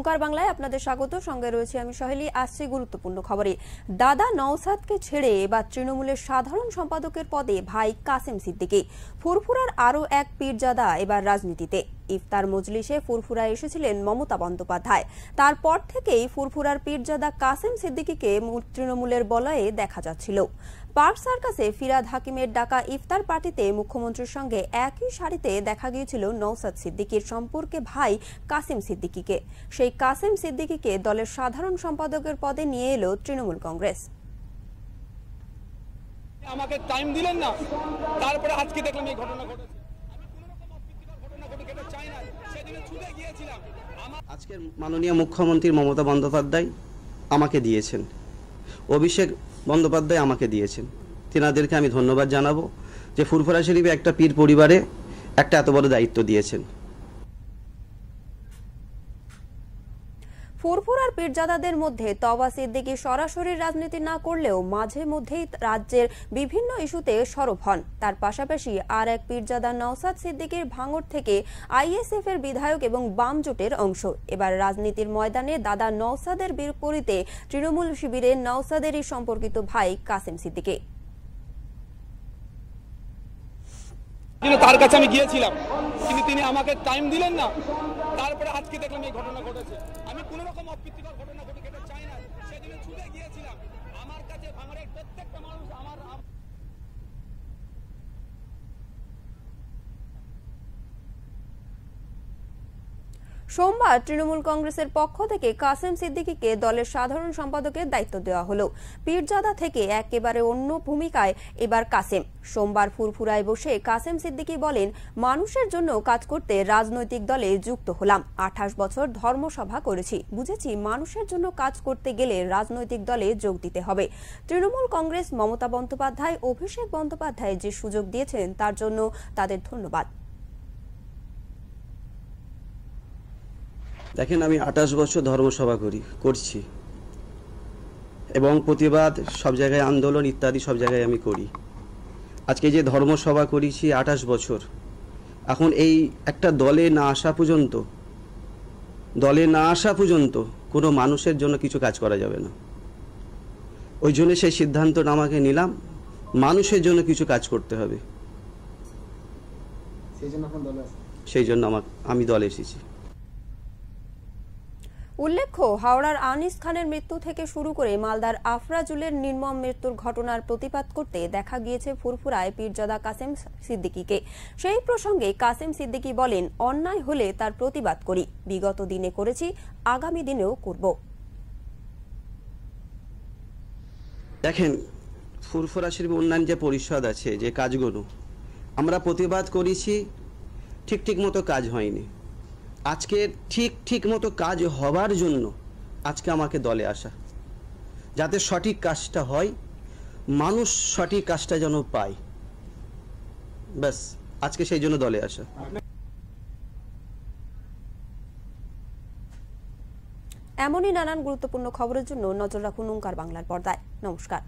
ওঙ্কার বাংলায় আপনাদের স্বাগত। সঙ্গে রয়েছে আমি সহেলি। আসছে গুরুত্বপূর্ণ খবরে। দাদা নওশাদকে ছেড়ে এবার তৃণমূলের সাধারণ সম্পাদকের পদে ভাই কাসেম সিদ্দিকী। ফুরফুরার আরও এক পীরজাদা এবার রাজনীতিতে। ইফতার মজলিসে ফুরফুরা এসেছিলেন মমতা বন্দ্যোপাধ্যায়। তারপর থেকেই ফুরফুরার পীরজাদা কাসেম সিদ্দিকীকে তৃণমূলের বলয়ে দেখা যাচ্ছিল। পার্ক সার্কাসে ফিরাদ হাকিমের ডাকা ইফতার পার্টিতে মুখ্যমন্ত্রীর সঙ্গে একই সারিতে দেখা গিয়েছিল নওশাদ সিদ্দিকীর সম্পর্কে ভাই কাসেম সিদ্দিকীকে। সেই কাসেম সিদ্দিকীকে দলের সাধারণ সম্পাদকের পদে নিয়ে এলো তৃণমূল কংগ্রেস। আমাকে টাইম দিলেন না, তারপরে আজকে দেখলাম এই ঘটনা ঘটেছে। আমি কোনো রকম অপ্রীতিকর ঘটনা ঘটুক এটা চাই না, সেদিনে ছুটে গিয়েছিলাম। আজকের মাননীয় মুখ্যমন্ত্রী মমতা বন্দ্যোপাধ্যায় আমাকে দিয়েছেন, অভিষেক বন্দ্যোপাধ্যায় আমাকে দিয়েছেন। তেনাদেরকে আমি ধন্যবাদ জানাবো যে ফুরফুরা শরীফে একটা পীর পরিবারে একটা এত বড় দায়িত্ব দিয়েছেন। ফুরফুরার পীরজাদাদের মধ্যে তওবা সিদ্দিকী সরাসরি রাজনীতি না করলেও মাঝে মধ্যেই রাজ্যের বিভিন্ন ইস্যুতে সরব হন। তার পাশাপাশি আর এক পীরজাদা নওশাদ সিদ্দিকীর ভাঙড় থেকে আইএসএফ এর বিধায়ক এবং বাম জোটের অংশ। এবার রাজনীতির ময়দানে দাদা নওশাদের বিপরীতে তৃণমূল শিবিরে নওশাদেরই সম্পর্কিত ভাই কাসেম সিদ্দিকী। তার কাছে আমি গিয়েছিলাম, কিন্তু তিনি আমাকে টাইম দিলেন না, তারপরে আজকে দেখলাম এই ঘটনা ঘটেছে। আমি কোনো রকম অপ্রীতিকর ঘটনা ঘটুক এটা চাই না, সেদিনে ছুটে গিয়েছিলাম। আমার কাছে ভাঙড়ের প্রত্যেকটা মানুষ আমার সোমবার তৃণমূল কংগ্রেসের পক্ষ থেকে কাসেম সিদ্দিকীকে দলের সাধারণ সম্পাদকের দায়িত্ব দেওয়া হলো। পীরজাদা থেকে একেবারে অন্য ভূমিকায় এবার কাসেম। সোমবার ফুরফুরায় বসে কাসেম সিদ্দিকী বলেন, মানুষের জন্য কাজ করতে রাজনৈতিক দলে যুক্ত হলাম। 28 বছর ধর্মসভা করেছি, বুঝেছি মানুষের জন্য কাজ করতে গেলে রাজনৈতিক দলে যোগ দিতে হবে। তৃণমূল কংগ্রেস, মমতা বন্দ্যোপাধ্যায়, অভিষেক বন্দ্যোপাধ্যায় যে সুযোগ দিয়েছেন তার জন্য তাদের ধন্যবাদ। দেখেন, আমি 28 বছর ধর্মসভা করছি এবং প্রতিবাদ সব জায়গায়, আন্দোলন ইত্যাদি সব জায়গায় আমি করি। আজকে যে ধর্মসভা করেছি 28 বছর, এখন এই একটা দলে না আসা পর্যন্ত কোনো মানুষের জন্য কিছু কাজ করা যাবে না। ওই জন্য সেই সিদ্ধান্তটা আমাকে নিলাম, মানুষের জন্য কিছু কাজ করতে হবে। সেই জন্য আমি দলে এসেছি। উল্লেখ্য, হাওড়ার আনিস খানের মৃত্যু থেকে শুরু করে মালদার আফরাজুলের নির্মম মৃত্যুর ঘটনার প্রতিবাদ করতে দেখা গিয়েছে ফুরফুরায় পীরজাদা কাসেম সিদ্দিকীকে। সেই প্রসঙ্গে কাসেম সিদ্দিকী বলেন, অন্যায় হলে তার প্রতিবাদ করি, বিগত দিনে করেছি, আগামী দিনেও করব। দেখেন, ফুরফুরা শরীফে উন্নয়ন যে পরিষদ আছে, যে কাজগুলো আমরা প্রতিবাদ করেছি, ঠিক মতো কাজ হয়নি। আজকে ঠিক মতো কাজ হবার জন্য আজকে আমাকে দলে আসা, যাতে সঠিক কাজটা হয়, মানুষ সঠিক কাজটা যেন পায়, ব্যাস আজকে সেই জন্য দলে আসা। এমনই নানান গুরুত্বপূর্ণ খবরের জন্য নজর রাখুন ওঙ্কার বাংলার পর্দায়। নমস্কার।